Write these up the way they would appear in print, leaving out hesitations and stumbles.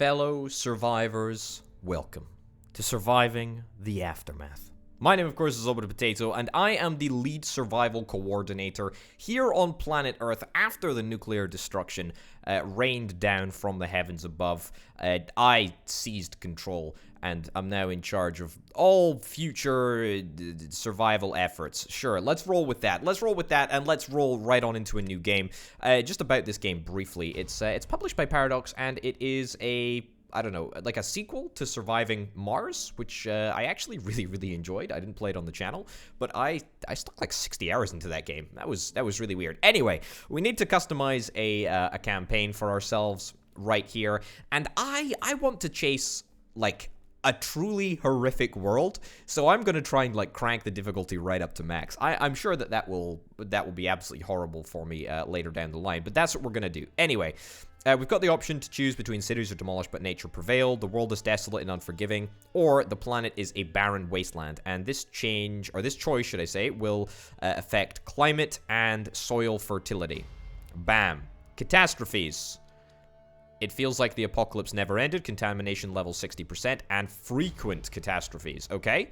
Fellow survivors, welcome to Surviving the Aftermath. My name, of course, is Oba the Potato, and I am the lead survival coordinator here on planet Earth after the nuclear destruction rained down from the heavens above. I seized control, and I'm now in charge of all future survival efforts. Sure, let's roll with that. Let's roll with that, and let's roll right on into a new game. Just about this game briefly, it's published by Paradox, and it is I don't know, like a sequel to Surviving Mars, which I actually really enjoyed. I didn't play it on the channel, but I stuck like 60 hours into that game. That was really weird. Anyway, we need to customize a campaign for ourselves right here, and I want to chase like a truly horrific world, so I'm gonna try and like crank the difficulty right up to max. I'm sure that will be absolutely horrible for me later down the line, but that's what we're gonna do. Anyway, we've got the option to choose between cities are demolished but nature prevailed, the world is desolate and unforgiving, or the planet is a barren wasteland. And this choice, should I say, will affect climate and soil fertility. Bam. Catastrophes. It feels like the apocalypse never ended, contamination level 60%, and frequent catastrophes, okay?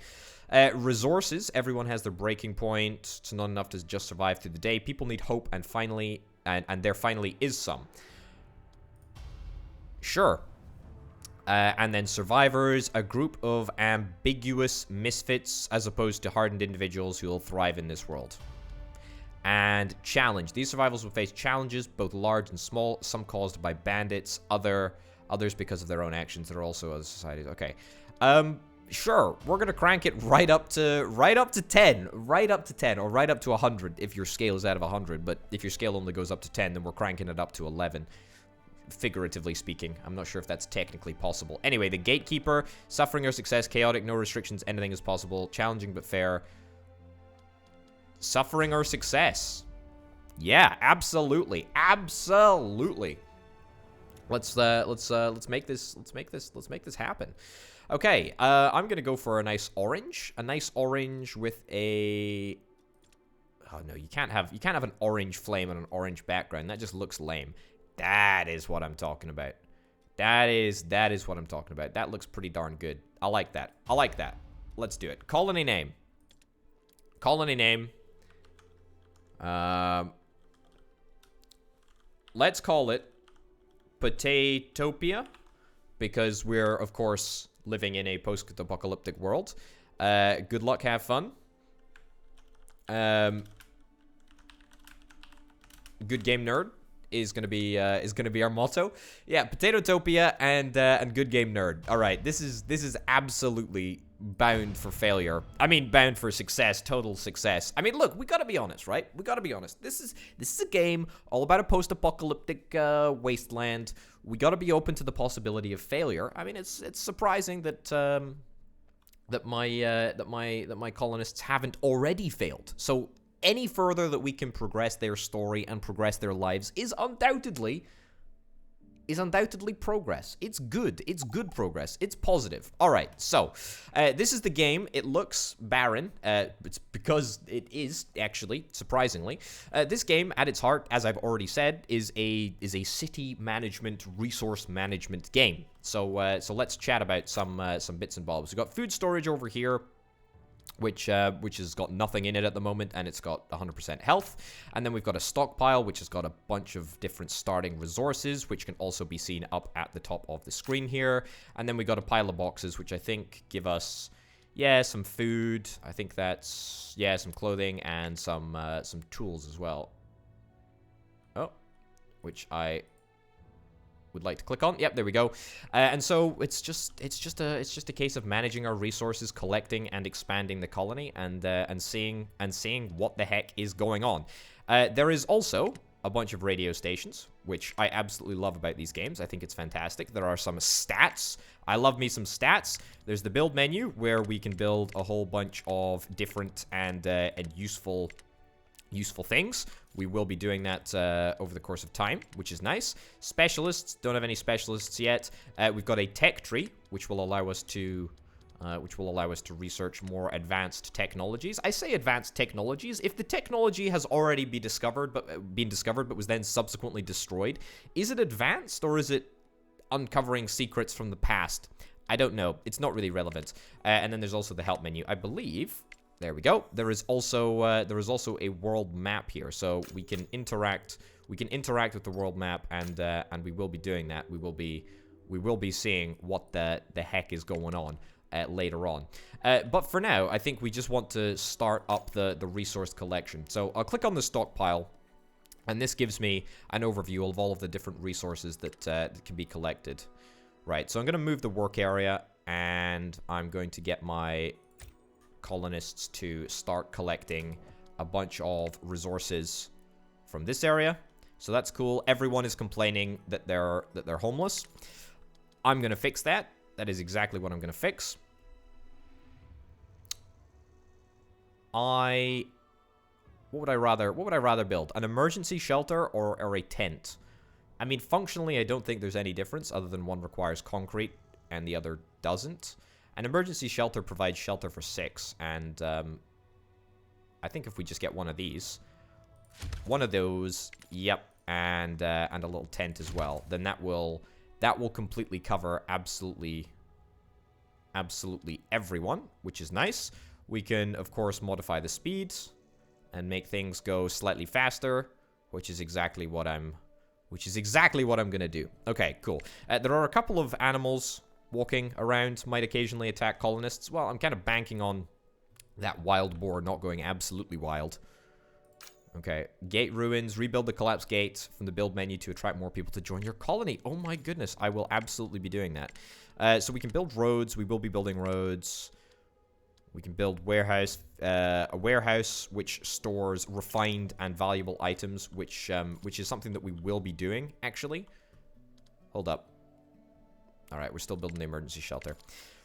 Resources, everyone has their breaking point. It's not enough to just survive through the day. People need hope, and there finally is some. Sure. And then survivors, a group of ambiguous misfits as opposed to hardened individuals who will thrive in this world. And challenge. These survivors will face challenges, both large and small, some caused by bandits, others because of their own actions that are also other societies. Okay. Sure, we're gonna crank it right up to 10, or right up to 100 if your scale is out of 100, but if your scale only goes up to 10, then we're cranking it up to 11. Figuratively speaking. I'm not sure if that's technically possible. Anyway, the gatekeeper, suffering or success, chaotic, no restrictions, anything is possible, challenging but fair. Suffering or success. Yeah, absolutely. Let's make this happen. Okay, I'm gonna go for a nice orange with a. Oh no, you can't have an orange flame on an orange background. That just looks lame. That is what I'm talking about. That is what I'm talking about. That looks pretty darn good. I like that. Let's do it. Colony name. Let's call it Potatopia, because we're, of course, living in a post-apocalyptic world. Good luck, have fun. Good game nerd is gonna be our motto. Yeah, Potatotopia and good game nerd. All right, this is absolutely bound for failure. I mean, bound for success, total success. I mean, look, we gotta be honest, right? We gotta be honest. This is a game all about a post-apocalyptic wasteland. We gotta be open to the possibility of failure. I mean, it's surprising that my colonists haven't already failed. So any further that we can progress their story and progress their lives is undoubtedly progress. It's good progress. It's positive. All right, so this is the game. It looks barren. It's because it is actually, surprisingly. This game, at its heart, as I've already said, is a city management, resource management game. So let's chat about some bits and bobs. We've got food storage over here, which has got nothing in it at the moment, and it's got 100% health. And then we've got a stockpile, which has got a bunch of different starting resources, which can also be seen up at the top of the screen here. And then we got a pile of boxes, which I think give us, some food. I think that's, some clothing and some tools as well. Oh, which I would like to click on. Yep, there we go. And so it's just a case of managing our resources, collecting and expanding the colony, and seeing what the heck is going on. There is also a bunch of radio stations, which I absolutely love about these games. I think it's fantastic. There are some stats. I love me some stats. There's the build menu, where we can build a whole bunch of different and useful things. We will be doing that over the course of time, which is nice. Specialists, don't have any specialists yet. We've got a tech tree, which will allow us to research more advanced technologies. I say advanced technologies. If the technology has already been discovered, but was then subsequently destroyed, is it advanced or is it uncovering secrets from the past. I don't know. It's not really relevant. And then there's also the help menu. I believe... There we go. There is also a world map here, so we can interact. We can interact with the world map, and we will be doing that. We will be seeing what the heck is going on later on. But for now, I think we just want to start up the resource collection. So I'll click on the stockpile, and this gives me an overview of all of the different resources that can be collected. Right. So I'm going to move the work area, and I'm going to get my colonists to start collecting a bunch of resources from this area. So that's cool. Everyone is complaining that they're homeless. I'm gonna fix that. That is exactly what I'm gonna fix. What would I rather build? An emergency shelter or a tent? I mean, functionally, I don't think there's any difference other than one requires concrete and the other doesn't. An emergency shelter provides shelter for 6, and I think if we just get one of these, one of those, yep, and a little tent as well, then that will completely cover absolutely everyone, which is nice. We can, of course, modify the speed and make things go slightly faster, which is exactly what I'm gonna do. Okay, cool. There are a couple of animals walking around, might occasionally attack colonists. Well, I'm kind of banking on that wild boar not going absolutely wild. Okay, gate ruins. Rebuild the collapsed gate from the build menu to attract more people to join your colony. Oh my goodness, I will absolutely be doing that. So we can build roads. We will be building roads. We can build a warehouse which stores refined and valuable items, which is something that we will be doing, actually. Hold up. Alright, we're still building the emergency shelter.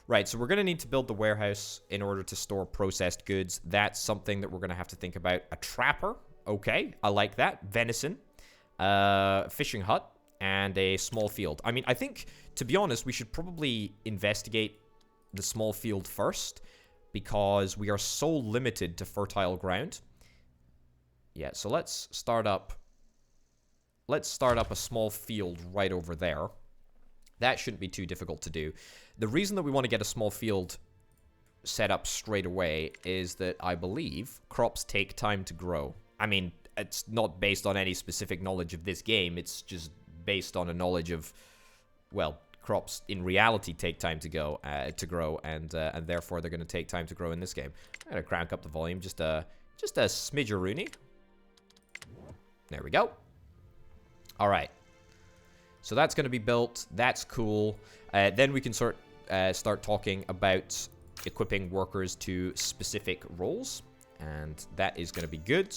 Right, so we're going to need to build the warehouse in order to store processed goods. That's something that we're going to have to think about. A trapper. Okay, I like that. Venison. Fishing hut. And a small field. I mean, I think, to be honest, we should probably investigate the small field first, because we are so limited to fertile ground. Yeah, so let's start up a small field right over there. That shouldn't be too difficult to do. The reason that we want to get a small field set up straight away is that I believe crops take time to grow. I mean, it's not based on any specific knowledge of this game. It's just based on a knowledge of, well, crops in reality take time to grow, and therefore they're going to take time to grow in this game. I'm going to crank up the volume just a smidgeroony. There we go. All right. So that's going to be built. That's cool. Then we can start talking about equipping workers to specific roles, and that is going to be good.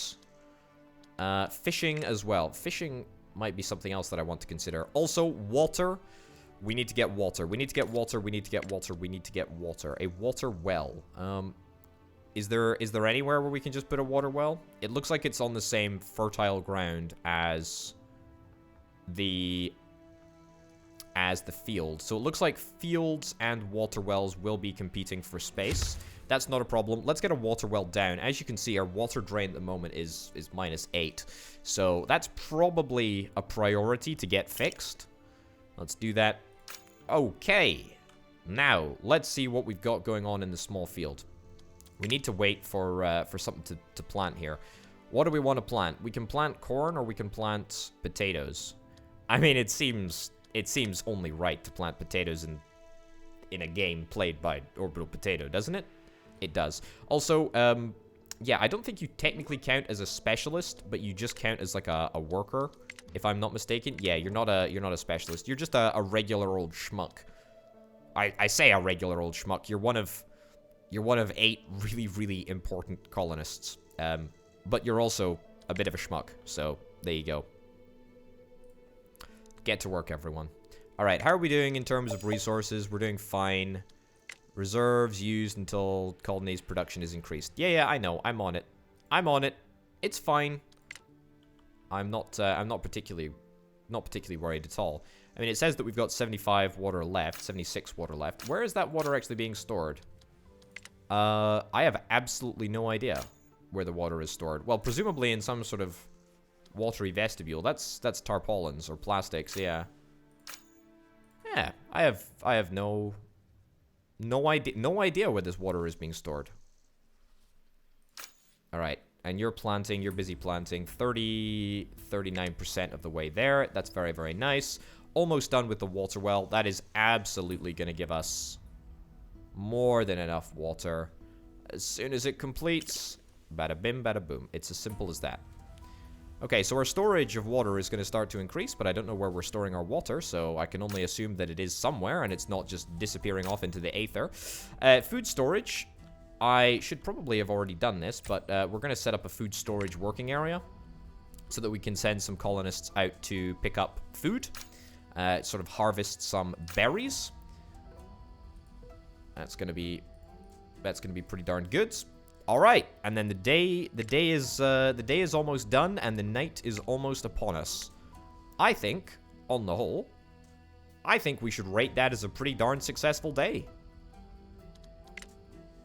Fishing as well. Fishing might be something else that I want to consider. Also, water. We need to get water. We need to get water. We need to get water. We need to get water. A water well. Is there anywhere where we can just put a water well? It looks like it's on the same fertile ground as the field. So it looks like fields and water wells will be competing for space. That's not a problem. Let's get a water well down. As you can see, our water drain at the moment is -8. So that's probably a priority to get fixed. Let's do that. Okay. Now, let's see what we've got going on in the small field. We need to wait for something to plant here. What do we want to plant? We can plant corn or we can plant potatoes. I mean, it seems only right to plant potatoes in a game played by Orbital Potato, doesn't it? It does. Also, yeah, I don't think you technically count as a specialist, but you just count as like a worker, if I'm not mistaken. Yeah, you're not a specialist. You're just a regular old schmuck. I say a regular old schmuck. You're one of 8 really, really important colonists. But you're also a bit of a schmuck. So there you go. Get to work, everyone. All right, how are we doing in terms of resources? We're doing fine. Reserves used until colony's production is increased. Yeah, I know. I'm on it. I'm on it. It's fine. I'm not particularly worried at all. I mean, it says that we've got 75 water left, 76 water left. Where is that water actually being stored? I have absolutely no idea where the water is stored. Well, presumably in some sort of watery vestibule. That's tarpaulins or plastics, yeah. Yeah, I have no idea where this water is being stored. All right, and you're busy planting 39% of the way there. That's very, very nice. Almost done with the water well. That is absolutely going to give us more than enough water. As soon as it completes, bada bim, bada boom. It's as simple as that. Okay, so our storage of water is going to start to increase, but I don't know where we're storing our water, so I can only assume that it is somewhere, and it's not just disappearing off into the aether. Food storage. I should probably have already done this, but we're going to set up a food storage working area so that we can send some colonists out to pick up food, sort of harvest some berries. That's going to be pretty darn good. All right, and then the day is almost done, and the night is almost upon us. I think, on the whole, we should rate that as a pretty darn successful day.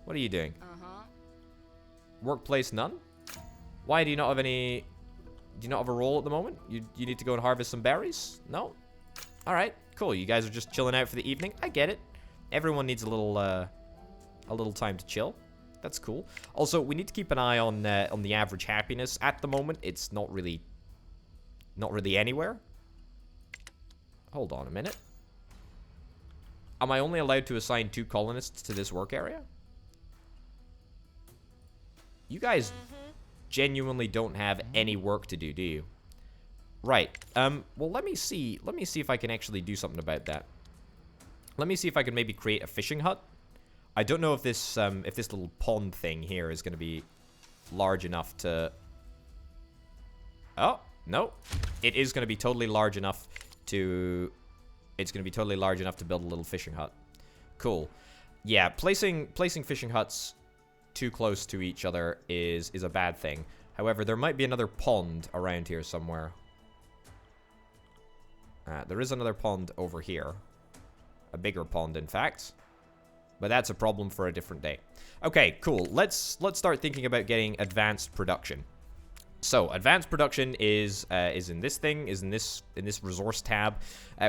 What are you doing? Workplace none? Why do you not have any? Do you not have a role at the moment? You need to go and harvest some berries? No. All right, cool. You guys are just chilling out for the evening. I get it. Everyone needs a little time to chill. That's cool. Also, we need to keep an eye on the average happiness. At the moment, it's not really anywhere. Hold on a minute. Am I only allowed to assign 2 colonists to this work area? You guys genuinely don't have any work to do you? Right. Well, let me see if I can actually do something about that. Let me see if I can maybe create a fishing hut. I don't know if this little pond thing here is going to be large enough to... Oh, no. It is going to be totally large enough to... It's going to be totally large enough to build a little fishing hut. Cool. Yeah, placing fishing huts too close to each other is a bad thing. However, there might be another pond around here somewhere. There is another pond over here. A bigger pond, in fact. But that's a problem for a different day. Okay, cool. Let's start thinking about getting advanced production. So, advanced production is in this thing, is in this resource tab.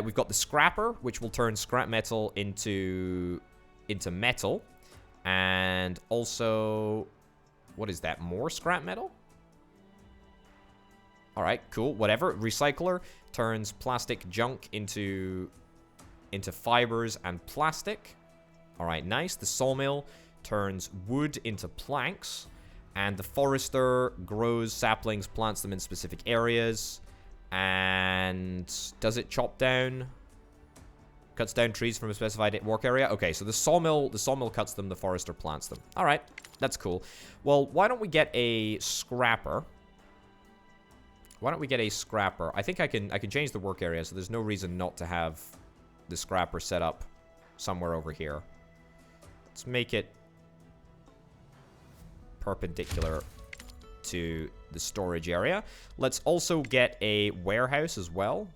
We've got the scrapper, which will turn scrap metal into metal. And also, what is that? More scrap metal? All right, cool. Whatever. Recycler turns plastic junk into fibers and plastic. All right, nice. The sawmill turns wood into planks. And the forester grows saplings, plants them in specific areas. And does it chop down? Cuts down trees from a specified work area? Okay, so the sawmill cuts them, the forester plants them. All right, that's cool. Well, why don't we get a scrapper? I think I can change the work area, so there's no reason not to have the scrapper set up somewhere over here. Let's make it perpendicular to the storage area. Let's also get a warehouse as well.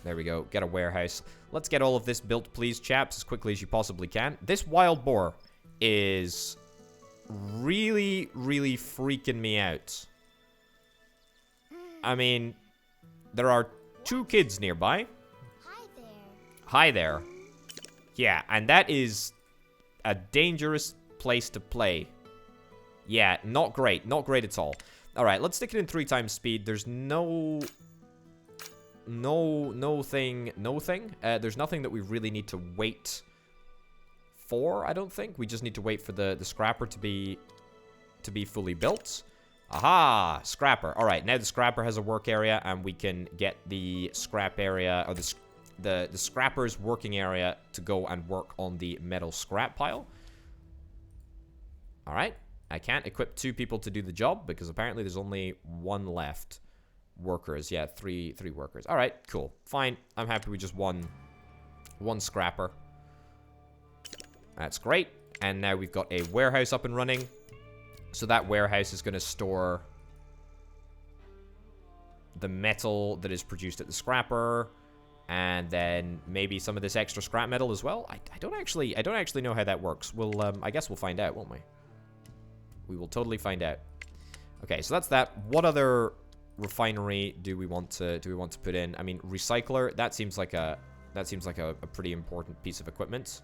There we go. Get a warehouse. Let's get all of this built, please, chaps, as quickly as you possibly can. This wild boar is really, really freaking me out. I mean, there are 2 kids nearby. Hi there. Hi there. Yeah, and that is a dangerous place to play. Yeah, not great. Not great at all. All right, let's stick it in 3 times speed. There's no thing. There's nothing that we really need to wait for, I don't think. We just need to wait for the scrapper to be fully built. Aha! Scrapper. All right, now the scrapper has a work area, and we can get the scrap area, or the scrapper's working area to go and work on the metal scrap pile. All right. I can't equip 2 people to do the job because apparently there's only 1 left. Workers. Yeah, 3 workers. All right, cool. Fine. I'm happy with just one scrapper. That's great. And now we've got a warehouse up and running. So that warehouse is going to store the metal that is produced at the scrapper, and then maybe some of this extra scrap metal as well. I don't actually know how that works. We'll I guess we'll find out, won't we? We will totally find out. Okay, so that's that. What other refinery do we want to put in? I mean, recycler, that seems like a pretty important piece of equipment.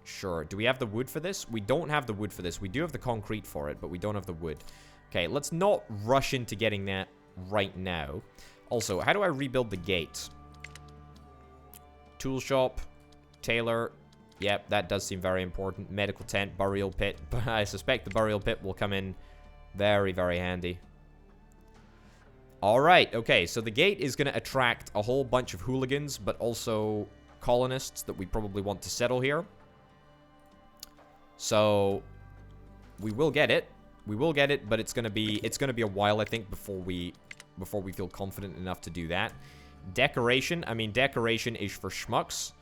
Sure. Do we have the wood for this? We don't have the wood for this. We do have the concrete for it, but we don't have the wood. Okay, let's not rush into getting that right now. Also, how do I rebuild the gate? Tool shop, tailor. Yep, that does seem very important. Medical tent, burial pit. But I suspect the burial pit will come in very, very handy. Alright, okay, so the gate is going to attract a whole bunch of hooligans, but also colonists that we probably want to settle here. So we will get it. We will get it, but it's gonna be a while, I think, before we feel confident enough to do that. Decoration. I mean, decoration is for schmucks.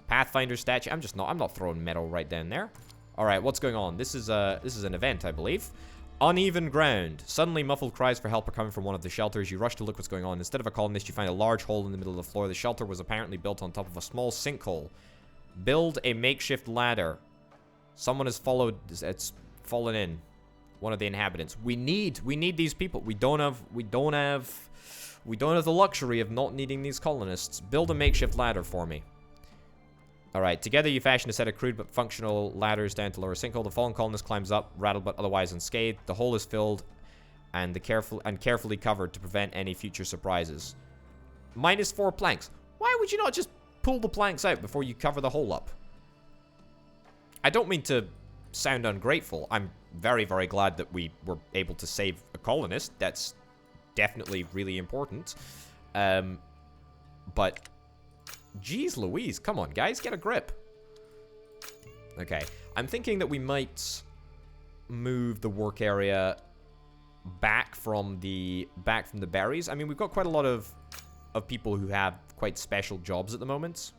Pathfinder statue. I'm not throwing metal right down there. All right, what's going on? This is an event, I believe. Uneven ground. Suddenly, muffled cries for help are coming from one of the shelters. You rush to look what's going on. Instead of a colonist, you find a large hole in the middle of the floor. The shelter was apparently built on top of a small sinkhole. Build a makeshift ladder. Someone has fallen in. One of the inhabitants. We need these people. We don't have the luxury of not needing these colonists. Build a makeshift ladder for me. Alright, together you fashion a set of crude but functional ladders down to lower sinkhole. The fallen colonist climbs up, rattled but otherwise unscathed. The hole is filled and carefully covered to prevent any future surprises. -4 planks. Why would you not just pull the planks out before you cover the hole up? I don't mean to sound ungrateful. I'm very, very glad that we were able to save a colonist. That's definitely really important. But, geez Louise, come on, guys, get a grip. Okay, I'm thinking that we might move the work area back from the berries. I mean, we've got quite a lot of people who have quite special jobs at the moment.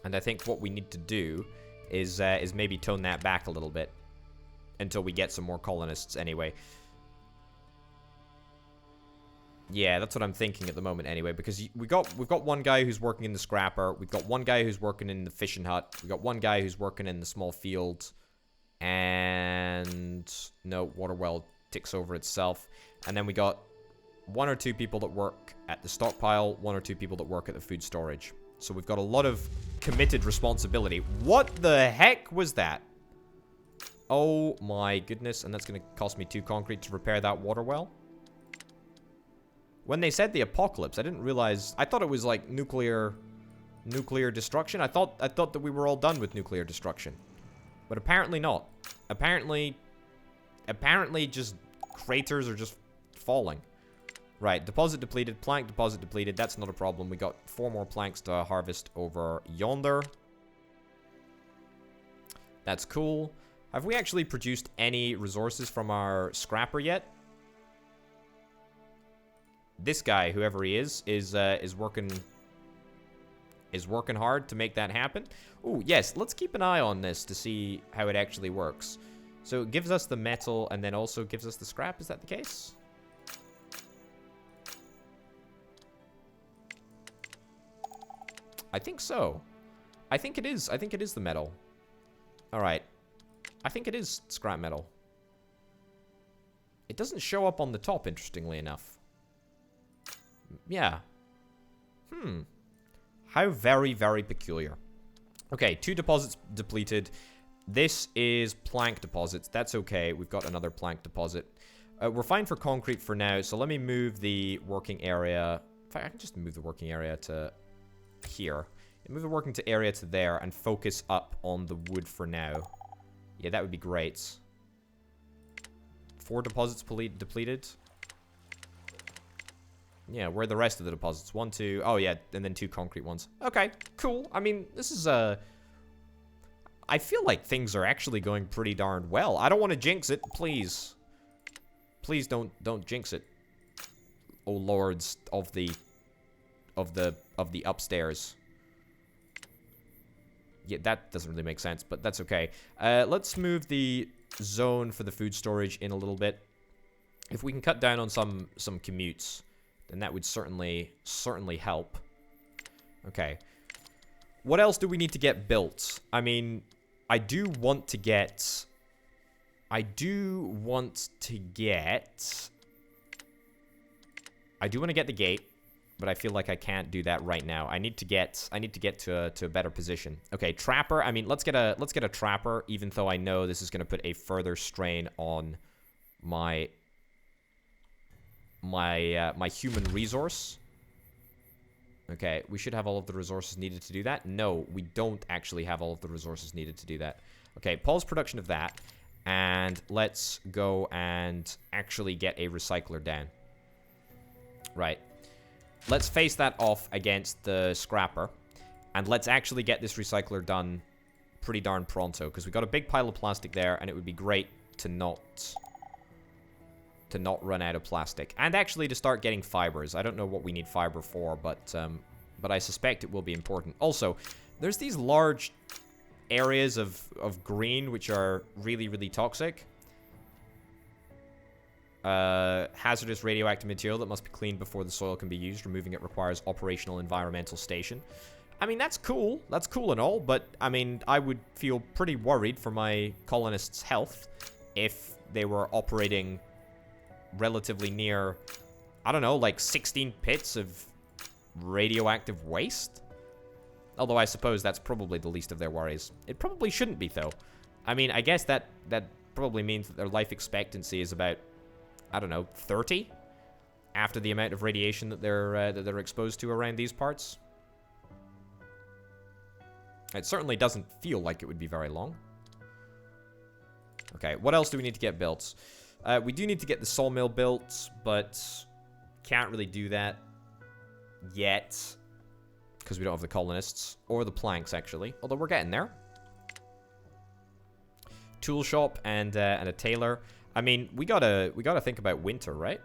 And I think what we need to do is maybe tone that back a little bit until we get some more colonists anyway. Yeah, that's what I'm thinking at the moment anyway, because we've got one guy who's working in the scrapper, we've got one guy who's working in the fishing hut, we've got one guy who's working in the small field, and no, water well ticks over itself, and then we got 1 or 2 people that work at the stockpile, 1 or 2 people that work at the food storage. So we've got a lot of committed responsibility. What the heck was that? Oh my goodness. And that's going to cost me 2 concrete to repair that water well. When they said the apocalypse, I didn't realize... I thought it was like nuclear destruction. I thought that we were all done with nuclear destruction. But apparently not. Apparently just craters are just falling. Right, deposit depleted, plank deposit depleted, that's not a problem. We got 4 more planks to harvest over yonder. That's cool. Have we actually produced any resources from our scrapper yet? This guy, whoever he is working hard to make that happen. Ooh, yes, let's keep an eye on this to see how it actually works. So it gives us the metal and then also gives us the scrap, is that the case? I think so. I think it is. I think it is the metal. Alright. I think it is scrap metal. It doesn't show up on the top, interestingly enough. Yeah. How very, very peculiar. Okay, 2 deposits depleted. This is plank deposits. That's okay. We've got another plank deposit. We're fine for concrete for now, so let me move the working area. In fact, I can just move the working area to... here. Move the working area to there and focus up on the wood for now. Yeah, that would be great. 4 deposits depleted. Yeah, where are the rest of the deposits? 1, 2. Oh, yeah, and then 2 concrete ones. Okay, cool. I mean, this is I feel like things are actually going pretty darn well. I don't want to jinx it, please. Please don't jinx it. Oh lords of the upstairs. Yeah, that doesn't really make sense, but that's okay. Let's move the zone for the food storage in a little bit. If we can cut down on some commutes, then that would certainly help. Okay. What else do we need to get built? I mean, I do want to get I do want to get the gate, but I feel like I can't do that right now. I need to get to a better position. Okay, trapper. I mean, let's get a trapper, even though I know this is going to put a further strain on my human resource. Okay, we should have all of the resources needed to do that. No, we don't actually have all of the resources needed to do that. Okay, pause production of that, and let's go and actually get a recycler down. Right. Let's face that off against the scrapper, and let's actually get this recycler done pretty darn pronto, because we got a big pile of plastic there, and it would be great to not run out of plastic, and actually to start getting fibers. I don't know what we need fiber for, but I suspect it will be important. Also, there's these large areas of green which are really, really toxic. Hazardous radioactive material that must be cleaned before the soil can be used. Removing it requires operational environmental station. I mean, that's cool. That's cool and all, but, I mean, I would feel pretty worried for my colonists' health if they were operating relatively near, I don't know, like 16 pits of radioactive waste? Although I suppose that's probably the least of their worries. It probably shouldn't be, though. I mean, I guess that probably means that their life expectancy is about, I don't know, 30? After the amount of radiation that they're exposed to around these parts. It certainly doesn't feel like it would be very long. Okay, what else do we need to get built? We do need to get the sawmill built, but can't really do that yet because we don't have the colonists or the planks, actually. Although we're getting there. Tool shop and a tailor. I mean, we gotta think about winter, right?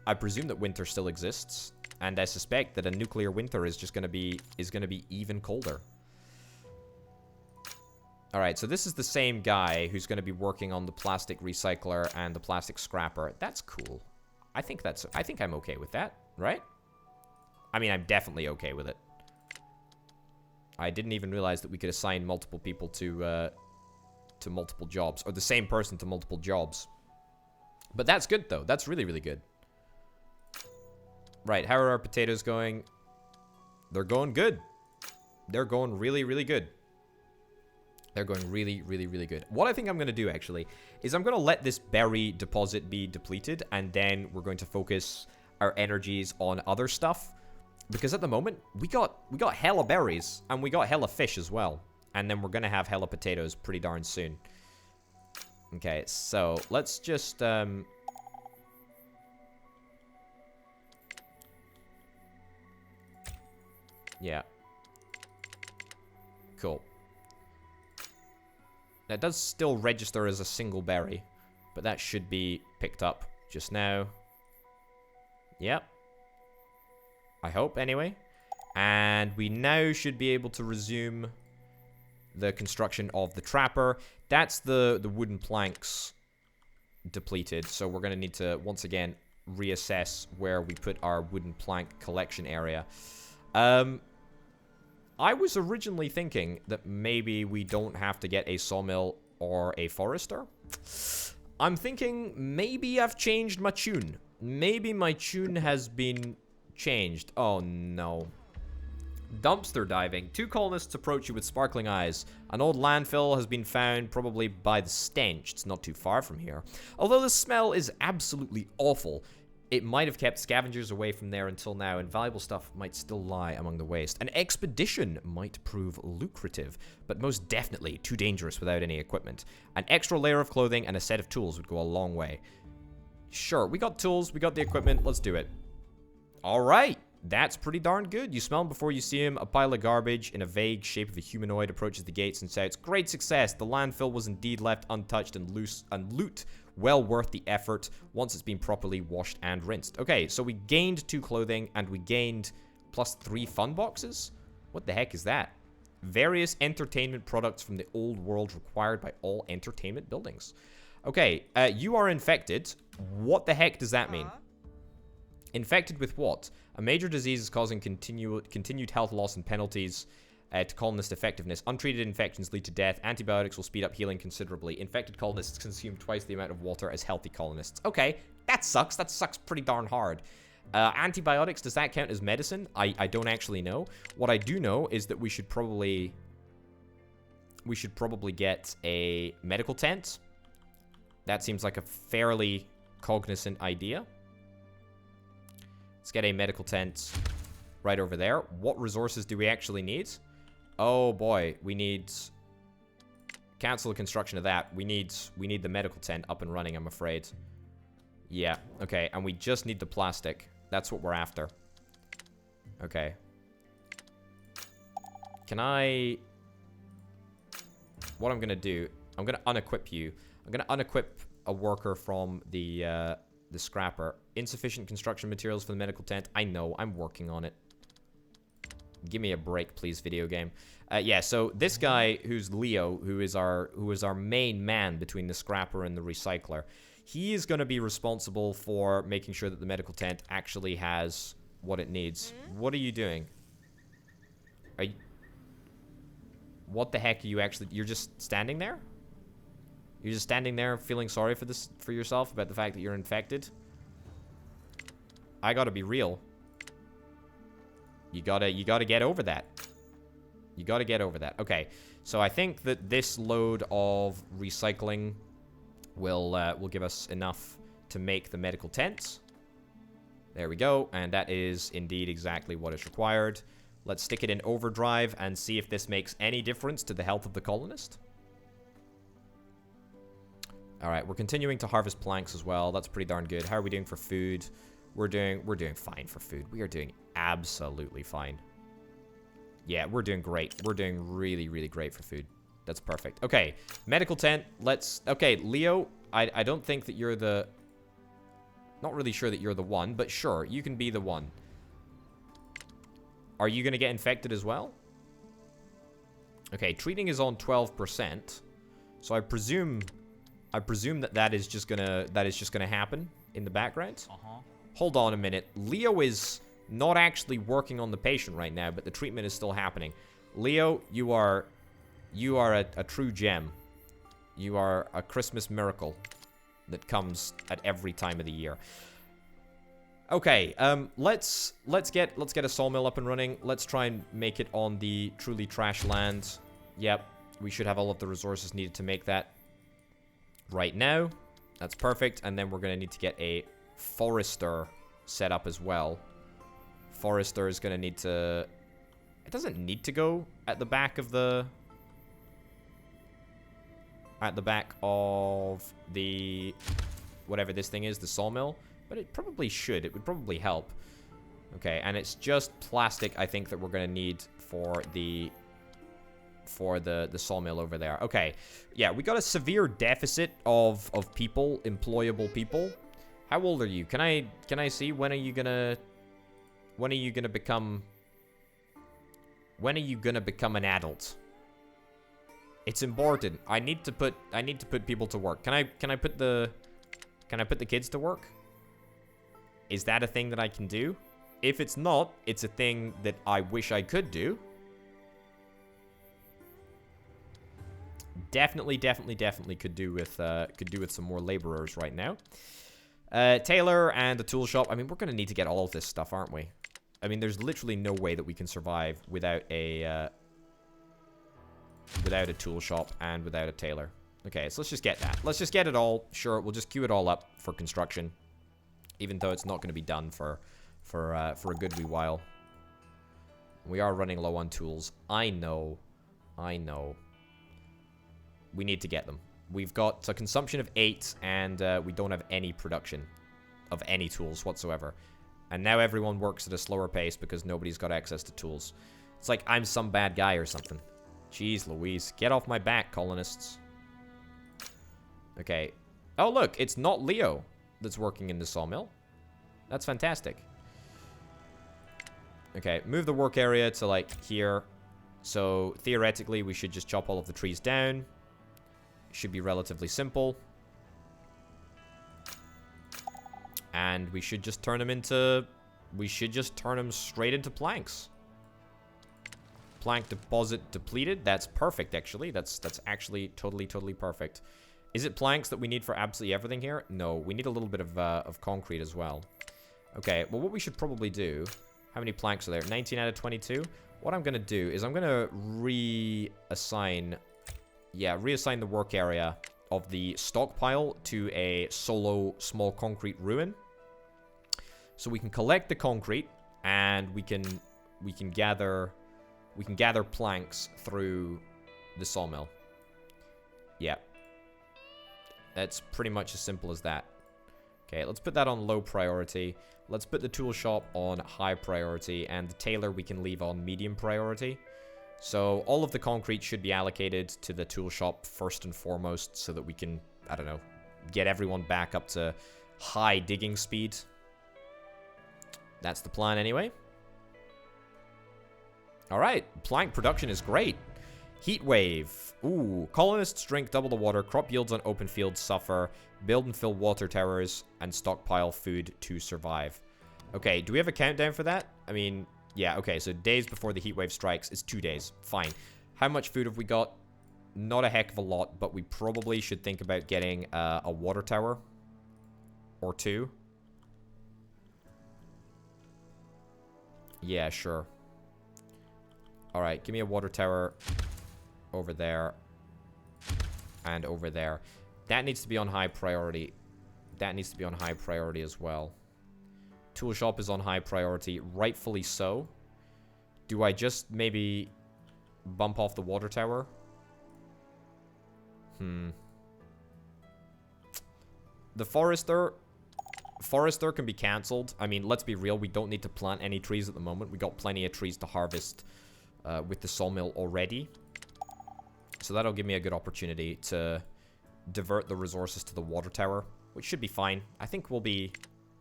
I presume that winter still exists, and I suspect that a nuclear winter is just gonna be even colder. All right, so this is the same guy who's going to be working on the plastic recycler and the plastic scrapper. That's cool. I think I'm okay with that, right? I mean, I'm definitely okay with it. I didn't even realize that we could assign multiple people to multiple jobs, or the same person to multiple jobs. But that's good, though. That's really, really good. Right, how are our potatoes going? They're going good. They're going really, really good. They're going really, really, really good. What I think I'm going to do, actually, is I'm going to let this berry deposit be depleted, and then we're going to focus our energies on other stuff. Because at the moment, we got hella berries, and we got hella fish as well. And then we're going to have hella potatoes pretty darn soon. Okay, so let's just... yeah. Cool. That does still register as a single berry, but that should be picked up just now. Yep. I hope, anyway. And we now should be able to resume the construction of the trapper. That's the wooden planks depleted, so we're going to need to, once again, reassess where we put our wooden plank collection area. I was originally thinking that maybe we don't have to get a sawmill or a forester. I'm thinking maybe I've changed my tune. Maybe my tune has been changed. Oh, no. Dumpster diving. 2 colonists approach you with sparkling eyes. An old landfill has been found, probably by the stench. It's not too far from here. Although the smell is absolutely awful, it might have kept scavengers away from there until now, and valuable stuff might still lie among the waste. An expedition might prove lucrative, but most definitely too dangerous without any equipment. An extra layer of clothing and a set of tools would go a long way. Sure, we got tools, we got the equipment, let's do it. Alright, that's pretty darn good. You smell him before you see him. A pile of garbage in a vague shape of a humanoid approaches the gates and shouts, "Great success! The landfill was indeed left untouched and loot well worth the effort once it's been properly washed and rinsed." Okay, so we gained 2 clothing and we gained plus 3 fun boxes? What the heck is that? Various entertainment products from the old world required by all entertainment buildings. Okay, you are infected. What the heck does that mean? Infected with what? A major disease is causing continued health loss and penalties to colonist effectiveness. Untreated infections lead to death. Antibiotics will speed up healing considerably. Infected colonists consume twice the amount of water as healthy colonists. Okay, that sucks. That sucks pretty darn hard. Antibiotics, does that count as medicine? I don't actually know. What I do know is that we should probably get a medical tent. That seems like a fairly cognizant idea. Let's get a medical tent right over there. What resources do we actually need? Oh boy, we need... Cancel the construction of that. We need the medical tent up and running, I'm afraid. Yeah, okay, and we just need the plastic. That's what we're after. Okay. Can I... What I'm gonna do, I'm gonna unequip you. I'm gonna unequip a worker from the scrapper. Insufficient construction materials for the medical tent. I know, I'm working on it. Give me a break, please, video game. Yeah, so this guy, who's Leo, who is our main man between the scrapper and the recycler, he is going to be responsible for making sure that the medical tent actually has what it needs. What are you doing? Are you... What the heck are you actually... You're just standing there? You're just standing there feeling sorry for yourself about the fact that you're infected? I gotta be real. You gotta get over that. You gotta get over that. Okay, so I think that this load of recycling will give us enough to make the medical tents. There we go, and that is indeed exactly what is required. Let's stick it in overdrive and see if this makes any difference to the health of the colonist. Alright, we're continuing to harvest planks as well. That's pretty darn good. How are we doing for food? We're doing fine for food. We are doing absolutely fine. Yeah, we're doing great. We're doing really, really great for food. That's perfect. Okay, medical tent. Let's... Okay, Leo, I don't think that you're the... Not really sure that you're the one, but sure, you can be the one. Are you going to get infected as well? Okay, treating is on 12%. So I presume that is just gonna happen in the background. Hold on a minute. Leo is not actually working on the patient right now, but the treatment is still happening. Leo, you are a true gem. You are a Christmas miracle that comes at every time of the year. Okay, let's get a sawmill up and running. Let's try and make it on the truly trash land. Yep, we should have all of the resources needed to make that right now. That's perfect. And then we're gonna need to get a forester set up as well. Forester is gonna need to... It doesn't need to go at the back of the... At the back of the... Whatever this thing is, the sawmill. But it probably should. It would probably help. Okay, and it's just plastic, I think, that we're gonna need for the sawmill over there. Okay, yeah, we got a severe deficit of people, employable people. How old are you? Can I see when are you gonna become an adult? It's important. I need to put people to work. Can I put the kids to work? Is that a thing that I can do? If it's not, it's a thing that I wish I could do. Definitely could do with some more laborers right now. Tailor and the tool shop. I mean, we're gonna need to get all of this stuff, aren't we? I mean, there's literally no way that we can survive without a tool shop and without a tailor. Okay, so let's just get that. Let's just get it all. Sure, we'll just queue it all up for construction, even though it's not going to be done for a good wee while. We are running low on tools. I know. We need to get them. We've got a consumption of 8, and we don't have any production of any tools whatsoever. And now everyone works at a slower pace because nobody's got access to tools. It's like I'm some bad guy or something. Jeez Louise. Get off my back, colonists. Okay. Oh, look. It's not Leo that's working in the sawmill. That's fantastic. Okay. Move the work area to, like, here. So, theoretically, we should just chop all of the trees down. Should be relatively simple. And we should just turn them into... We should just turn them straight into planks. Plank deposit depleted. That's perfect, actually. That's actually totally perfect. Is it planks that we need for absolutely everything here? No, we need a little bit of concrete as well. Okay, well, what we should probably do... How many planks are there? 19 out of 22? What I'm going to do is I'm going to reassign... Yeah, reassign the work area of the stockpile to a solo small concrete ruin. So we can collect the concrete, and we can gather planks through the sawmill. Yeah. That's pretty much as simple as that. Okay, let's put that on low priority. Let's put the tool shop on high priority, and the tailor we can leave on medium priority. So all of the concrete should be allocated to the tool shop first and foremost, so that we can, I don't know, get everyone back up to high digging speed. That's the plan anyway. Alright, plank production is great. Heatwave. Ooh, colonists drink double the water, crop yields on open fields suffer, build and fill water towers, and stockpile food to survive. Okay, do we have a countdown for that? I mean, yeah, okay, so days before the heatwave strikes is 2 days. Fine. How much food have we got? Not a heck of a lot, but we probably should think about getting a water tower. Or 2. Yeah, sure. Alright, give me a water tower over there. And over there. That needs to be on high priority. That needs to be on high priority as well. Tool shop is on high priority. Rightfully so. Do I just maybe bump off the water tower? The forester can be cancelled. I mean, let's be real. We don't need to plant any trees at the moment. We got plenty of trees to harvest with the sawmill already. So that'll give me a good opportunity to divert the resources to the water tower, which should be fine. I think we'll be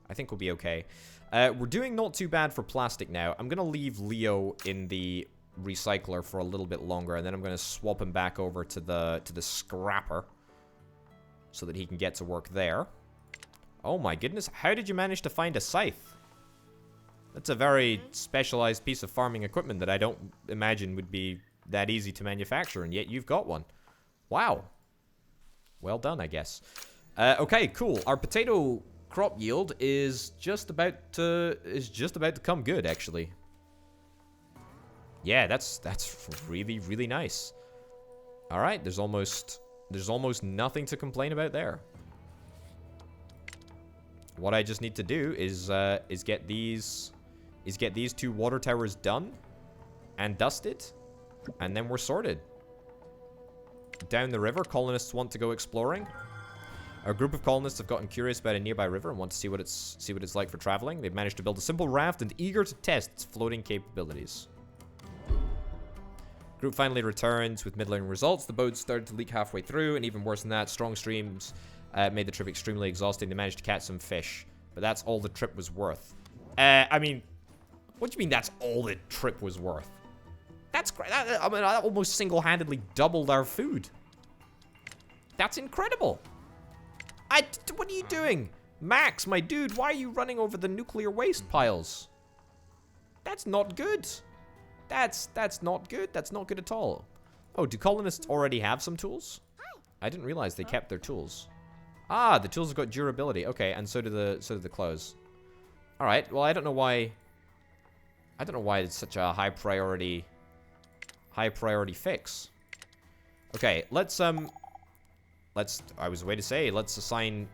okay. We're doing not too bad for plastic now. I'm gonna leave Leo in the recycler for a little bit longer, and then I'm gonna swap him back over to the scrapper so that he can get to work there. Oh my goodness, how did you manage to find a scythe? That's a very specialized piece of farming equipment that I don't imagine would be that easy to manufacture, and yet you've got one. Wow. Well done, I guess. Okay, cool. Our potato crop yield is just about to come good, actually. Yeah, that's really, really nice. All right, there's almost nothing to complain about there. What I just need to do is get these 2 water towers done and dusted, and then we're sorted. Down the river, colonists want to go exploring. A group of colonists have gotten curious about a nearby river and want to see what it's like for traveling. They've managed to build a simple raft and eager to test its floating capabilities. Group finally returns with middling results. The boat started to leak halfway through, and even worse than that, strong streams made the trip extremely exhausting. They managed to catch some fish, but that's all the trip was worth. I mean, what do you mean that's all the trip was worth? That's great. I mean, I almost single-handedly doubled our food. That's incredible. What are you doing? Max, my dude, why are you running over the nuclear waste piles? That's not good. That's not good. That's not good at all. Oh, do colonists already have some tools? I didn't realize they kept their tools. Ah, the tools have got durability. Okay, and so do the clothes. All right. Well, I don't know why it's such a high priority fix. Okay, let's I was way to say let's assign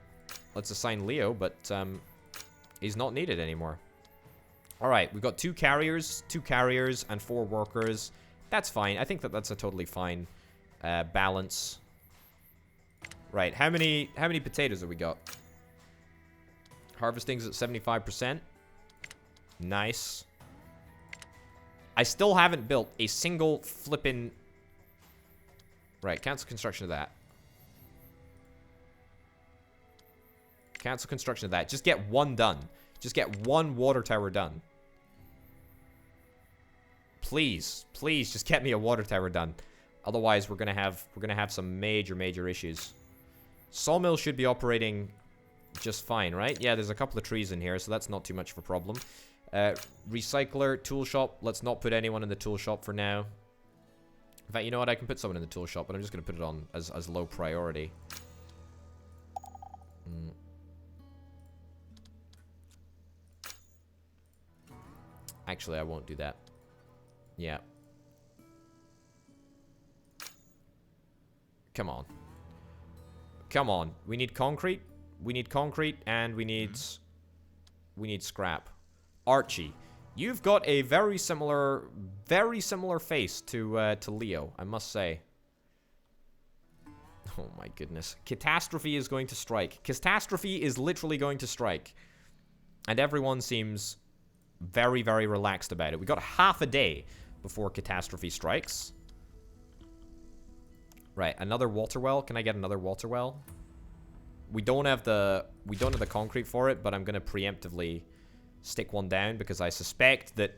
Leo, but he's not needed anymore. All right, we've got 2 carriers, and 4 workers. That's fine. I think that's a totally fine balance. Right, how many potatoes have we got? Harvesting's at 75%. Nice. I still haven't built a single flippin'... Right, cancel construction of that. Cancel construction of that. Just get 1 done. Just get 1 water tower done. Please, please, just get me a water tower done. Otherwise, we're gonna have some major issues. Sawmill should be operating just fine, right? Yeah, there's a couple of trees in here, so that's not too much of a problem. Recycler, tool shop. Let's not put anyone in the tool shop for now. In fact, you know what? I can put someone in the tool shop, but I'm just gonna put it on as low priority. Actually, I won't do that. Yeah. Come on. Come on. We need concrete. We need concrete, and we need scrap. Archie, you've got a very similar face to Leo, I must say. Oh my goodness. Catastrophe is going to strike. Catastrophe is literally going to strike. And everyone seems very, very relaxed about it. We got half a day before catastrophe strikes. Right, another water well. Can I get another water well? We don't have the concrete for it, but I'm gonna preemptively stick one down because I suspect that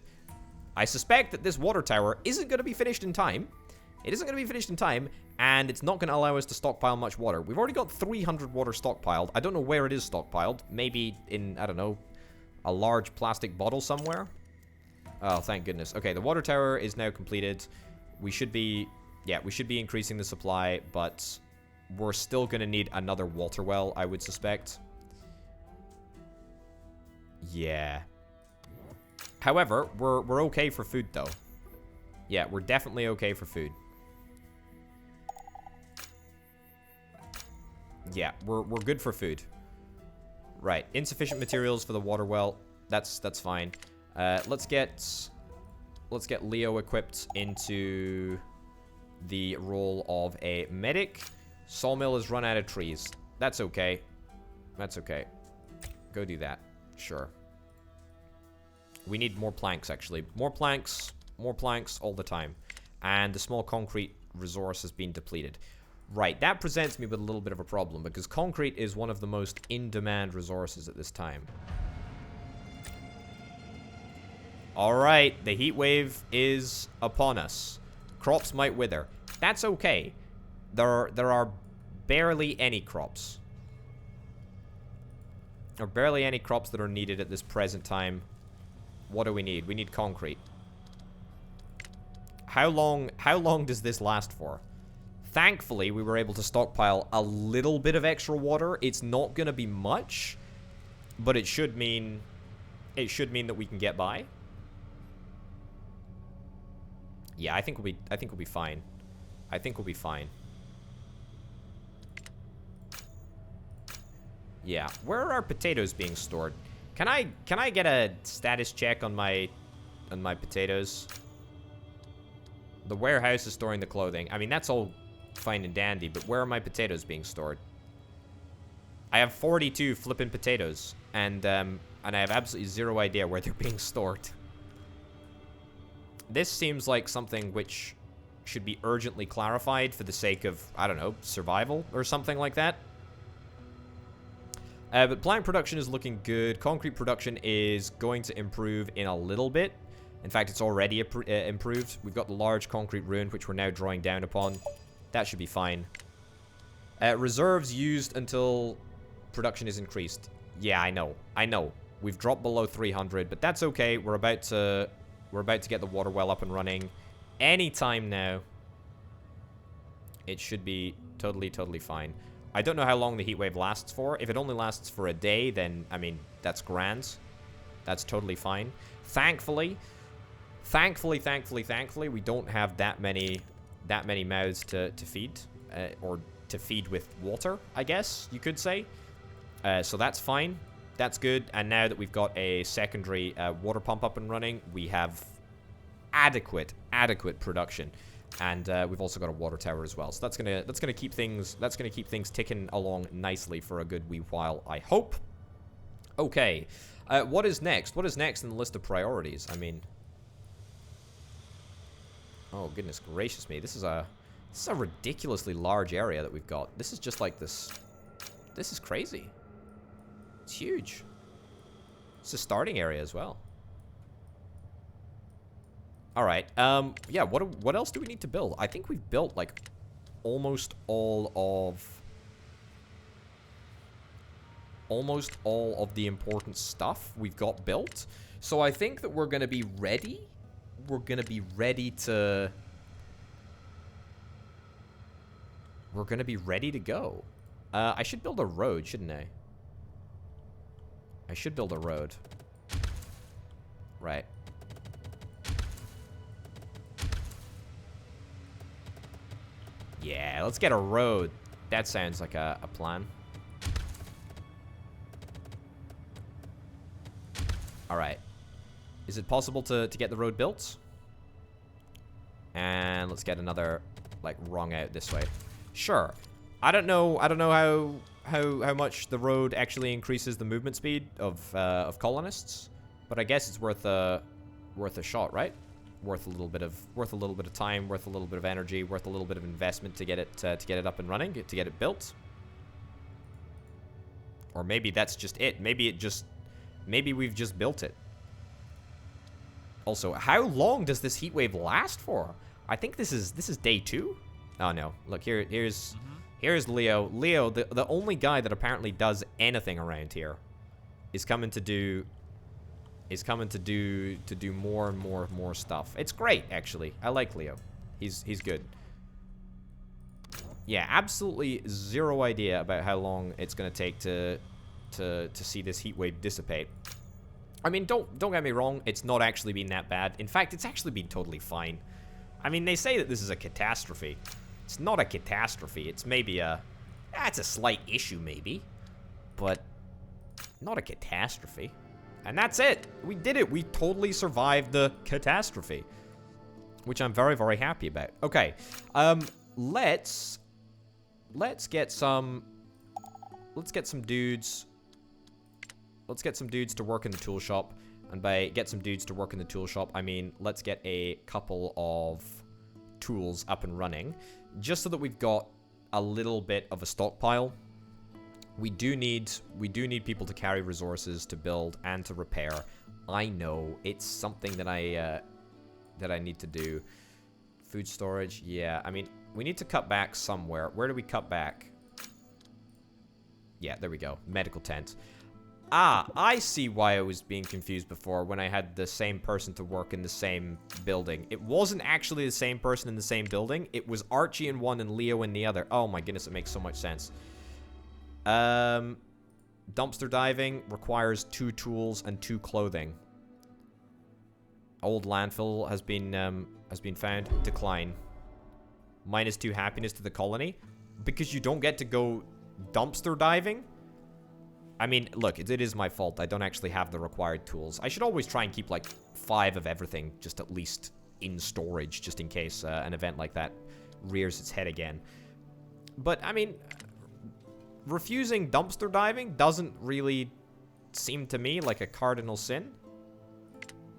this water tower isn't gonna be finished in time. It isn't gonna be finished in time, and it's not gonna allow us to stockpile much water. We've already got 300 water stockpiled. I don't know where it is stockpiled. Maybe in, I don't know, a large plastic bottle somewhere. Oh, thank goodness. Okay, the water tower is now completed. We should be increasing the supply, but we're still gonna need another water well, I would suspect. Yeah. However, we're okay for food, though. Yeah, we're definitely okay for food. Yeah, we're good for food. Right, insufficient materials for the water well. That's fine. Let's get Leo equipped into the role of a medic. Sawmill has run out of trees. That's okay. That's okay. Go do that. Sure. We need more planks, actually. More planks all the time. And the small concrete resource has been depleted. Right, that presents me with a little bit of a problem, because concrete is one of the most in-demand resources at this time. Alright, the heat wave is upon us. Crops might wither. That's okay. There are barely any crops. There are barely any crops that are needed at this present time. What do we need? We need concrete. How long does this last for? Thankfully, we were able to stockpile a little bit of extra water. It's not going to be much, but it should mean that we can get by. Yeah, I think we'll be fine. I think we'll be fine. Yeah, where are our potatoes being stored? Can I get a status check on my potatoes? The warehouse is storing the clothing. I mean, that's all fine and dandy, but where are my potatoes being stored? I have 42 flippin' potatoes, and I have absolutely zero idea where they're being stored. This seems like something which should be urgently clarified for the sake of, I don't know, survival or something like that. But plank production is looking good. Concrete production is going to improve in a little bit. In fact, it's already improved. We've got the large concrete ruin, which we're now drawing down upon. That should be fine. Reserves used until production is increased. Yeah, I know. I know. We've dropped below 300, but that's okay. We're about to get the water well up and running anytime now. It should be totally fine. I don't know how long the heat wave lasts for. If it only lasts for a day, then, I mean, that's grand. That's totally fine. Thankfully, we don't have that many mouths to feed, or to feed with water, I guess you could say. So that's fine. That's good. And now that we've got a secondary water pump up and running, we have adequate production. And we've also got a water tower as well. So that's gonna keep things ticking along nicely for a good wee while, I hope. Okay. What is next? What is next in the list of priorities? I mean, oh goodness gracious me. This is a ridiculously large area that we've got. This is just like this. This is crazy. It's huge. It's a starting area as well. All right. Yeah. What else do we need to build? I think we've built like almost all of the important stuff we've got built. So I think that we're gonna be ready. We're gonna be ready to go. I should build a road, shouldn't I? I should build a road. Right. Yeah, let's get a road. That sounds like a plan. Alright. Is it possible to get the road built? And let's get another, like, rung out this way. Sure. I don't know how much the road actually increases the movement speed of colonists, but I guess it's worth a shot, right? Worth a little bit of time, worth a little bit of energy, worth a little bit of investment to get it up and running, to get it built. Or maybe that's just it. Maybe we've just built it. Also, how long does this heat wave last for? I think this is day 2. Oh no! Look here's Leo. Leo, the only guy that apparently does anything around here, is coming to do more and more stuff. It's great, actually. I like Leo. He's good. Yeah, absolutely zero idea about how long it's gonna take to see this heat wave dissipate. I mean, don't get me wrong, it's not actually been that bad. In fact, it's actually been totally fine. I mean, they say that this is a catastrophe. It's not a catastrophe. It's maybe it's a slight issue, maybe. But not a catastrophe. And that's it. We did it. We totally survived the catastrophe. Which I'm very, very happy about. Okay. Let's get some dudes. Let's get some dudes to work in the tool shop. And by get some dudes to work in the tool shop, I mean let's get a couple of tools up and running. Just so that we've got a little bit of a stockpile. We do need people to carry resources, to build, and to repair. I know. It's something that I need to do. Food storage, yeah. I mean, we need to cut back somewhere. Where do we cut back? Yeah, there we go. Medical tent. Ah, I see why I was being confused before when I had the same person to work in the same building. It wasn't actually the same person in the same building. It was Archie in one and Leo in the other. Oh my goodness, it makes so much sense. Dumpster diving requires 2 tools and 2 clothing. Old landfill has been found. Decline. -2 happiness to the colony because you don't get to go dumpster diving. I mean, look, it is my fault. I don't actually have the required tools. I should always try and keep, like, 5 of everything just at least in storage, just in case an event like that rears its head again. But, I mean, refusing dumpster diving doesn't really seem to me like a cardinal sin.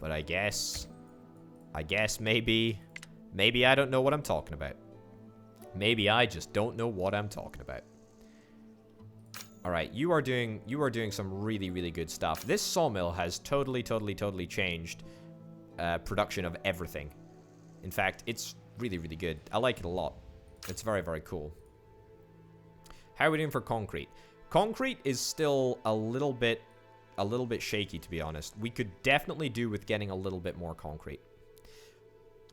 But I guess maybe I don't know what I'm talking about. Maybe I just don't know what I'm talking about. Alright, you are doing some really, really good stuff. This sawmill has totally changed production of everything. In fact, it's really, really good. I like it a lot. It's very, very cool. How are we doing for concrete? Concrete is still a little bit shaky, to be honest. We could definitely do with getting a little bit more concrete.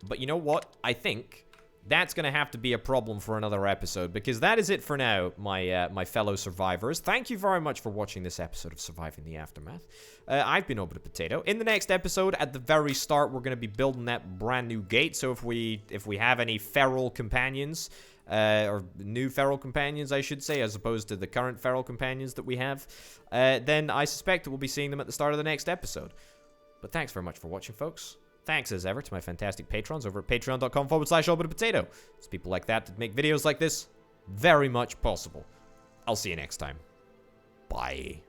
But you know what? I think that's going to have to be a problem for another episode, because that is it for now, my fellow survivors. Thank you very much for watching this episode of Surviving the Aftermath. I've been Over the Potato. In the next episode, at the very start, we're going to be building that brand new gate. So if we have any feral companions, or new feral companions, I should say, as opposed to the current feral companions that we have, then I suspect we'll be seeing them at the start of the next episode. But thanks very much for watching, folks. Thanks, as ever, to my fantastic patrons over at patreon.com/allbutapotato. It's people like that make videos like this very much possible. I'll see you next time. Bye.